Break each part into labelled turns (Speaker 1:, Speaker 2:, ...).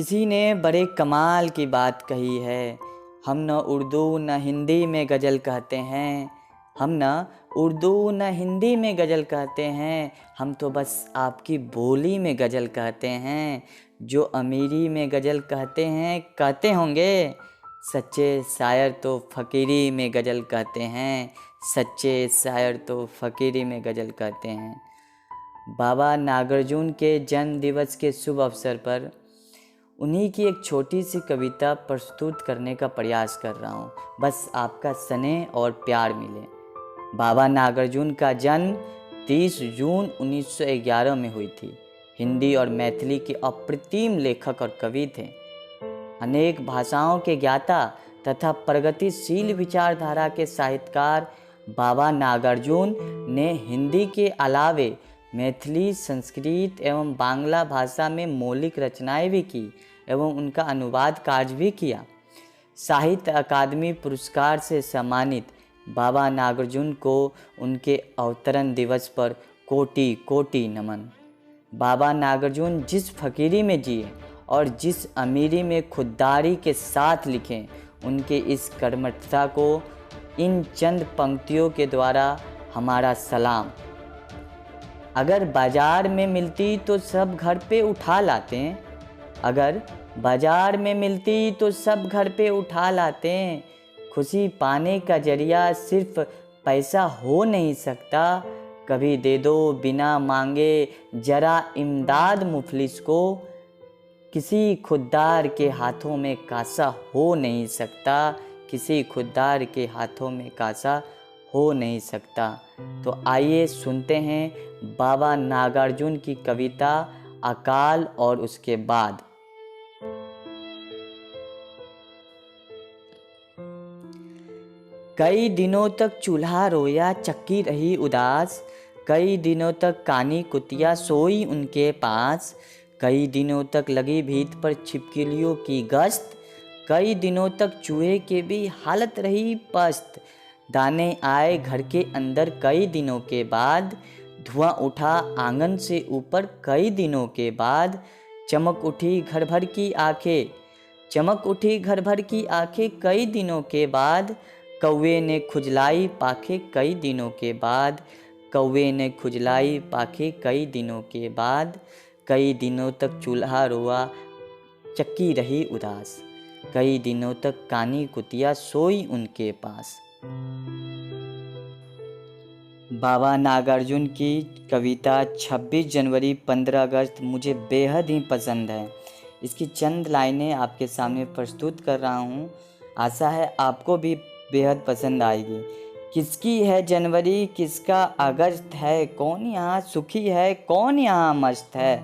Speaker 1: किसी ने बड़े कमाल की बात कही है। हम न उर्दू न हिंदी में गज़ल कहते हैं। हम न उर्दू न हिंदी में गज़ल कहते हैं। हम तो बस आपकी बोली में गज़ल कहते हैं। जो अमीरी में गज़ल कहते हैं कहते होंगे। सच्चे शायर तो फ़कीरी में गज़ल कहते हैं। सच्चे शायर तो फ़कीरी में गज़ल कहते हैं। बाबा नागार्जुन के जन्म दिवस के शुभ अवसर पर उन्हीं की एक छोटी सी कविता प्रस्तुत करने का प्रयास कर रहा हूँ। बस आपका स्नेह और प्यार मिले। बाबा नागार्जुन का जन्म 30 जून 1911 में हुई थी। हिंदी और मैथिली के अप्रतिम लेखक और कवि थे। अनेक भाषाओं के ज्ञाता तथा प्रगतिशील विचारधारा के साहित्यकार बाबा नागार्जुन ने हिंदी के अलावे मैथिली, संस्कृत एवं बांग्ला भाषा में मौलिक रचनाएं भी की एवं उनका अनुवाद कार्य भी किया। साहित्य अकादमी पुरस्कार से सम्मानित बाबा नागार्जुन को उनके अवतरण दिवस पर कोटि कोटि नमन। बाबा नागार्जुन जिस फकीरी में जिए और जिस अमीरी में खुददारी के साथ लिखें, उनके इस कर्मठता को इन चंद पंक्तियों के द्वारा हमारा सलाम। अगर बाजार में मिलती तो सब घर पे उठा लाते हैं। अगर बाजार में मिलती तो सब घर पे उठा लाते हैं। खुशी पाने का जरिया सिर्फ पैसा हो नहीं सकता। कभी दे दो बिना मांगे जरा इमदाद मुफलिस को। किसी खुददार के हाथों में कासा हो नहीं सकता। किसी खुददार के हाथों में कासा हो नहीं सकता। तो आइए सुनते हैं बाबा नागार्जुन की कविता अकाल और उसके बाद। कई दिनों तक चूल्हा रोया, चक्की रही उदास। कई दिनों तक कानी कुतिया सोई उनके पास। कई दिनों तक लगी भीत पर छिपकलियों की गश्त। कई दिनों तक चूहे की भी हालत रही पस्त। दाने आए घर के अंदर कई दिनों के बाद। धुआं उठा आंगन से ऊपर कई दिनों के बाद। चमक उठी घर भर की आंखें, चमक उठी घर भर की आंखें कई दिनों के बाद। कौवे ने खुजलाई पाखे कई दिनों के बाद। कौवे ने खुजलाई पाखे कई दिनों के बाद। कई दिनों तक चूल्हा रोआ, चक्की रही उदास। कई दिनों तक कानी कुतिया सोई उनके पास। बाबा नागार्जुन की कविता 26 जनवरी 15 अगस्त मुझे बेहद ही पसंद है। इसकी चंद लाइनें आपके सामने प्रस्तुत कर रहा हूँ। आशा है आपको भी बेहद पसंद आएगी। किसकी है जनवरी किसका अगस्त है, कौन यहाँ सुखी है कौन यहाँ मस्त है।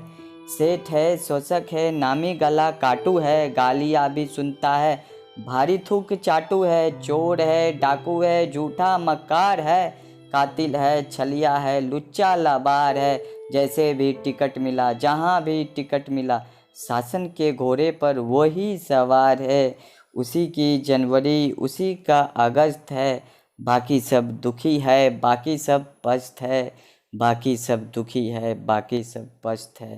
Speaker 1: सेठ है शोषक है नामी गला काटू है, गालियाँ भी सुनता है भारी थूक चाटू है। चोर है डाकू है झूठा मक्कार है, कातिल है छलिया है लुच्चा लाबार है। जैसे भी टिकट मिला जहाँ भी टिकट मिला, शासन के घोड़े पर वही सवार है। उसी की जनवरी उसी का अगस्त है, बाकी सब दुखी है बाकी सब पस्त है। बाकी सब दुखी है बाकी सब पस्त है।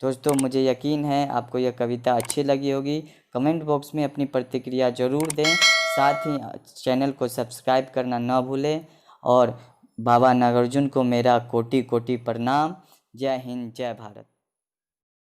Speaker 1: दोस्तों मुझे यकीन है आपको यह कविता अच्छी लगी होगी। कमेंट बॉक्स में अपनी प्रतिक्रिया ज़रूर दें। साथ ही चैनल को सब्सक्राइब करना न भूलें। और बाबा नागार्जुन को मेरा कोटि कोटि प्रणाम। जय हिंद जय भारत।